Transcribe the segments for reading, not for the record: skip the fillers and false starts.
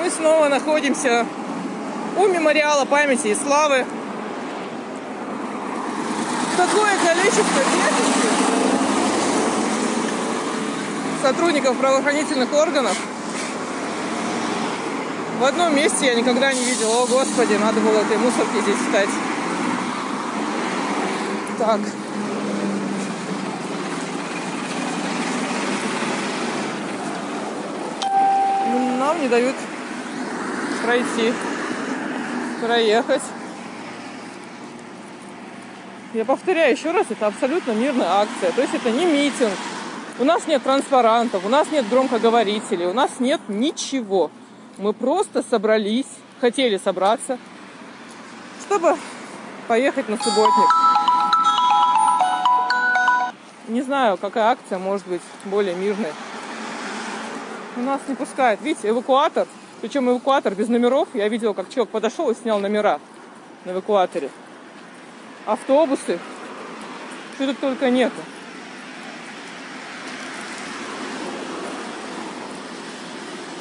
мы снова находимся у мемориала памяти и славы. Такое количество техники, сотрудников правоохранительных органов в одном месте я никогда не видела. О, Господи, надо было этой мусорки здесь встать. Так. Нам не дают проехать. Я повторяю еще раз, это абсолютно мирная акция. То есть это не митинг. У нас нет транспарантов, у нас нет громкоговорителей, у нас нет ничего. Мы просто собрались, хотели собраться, чтобы поехать на субботник. Не знаю, какая акция может быть более мирной. У нас не пускают. Видите, эвакуатор. Причем эвакуатор без номеров. Я видела, как человек подошел и снял номера на эвакуаторе. Автобусы. Что тут только нету.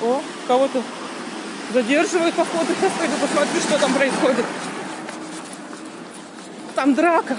О, кого-то задерживают, походу. Сейчас пойду посмотрю, что там происходит. Там драка.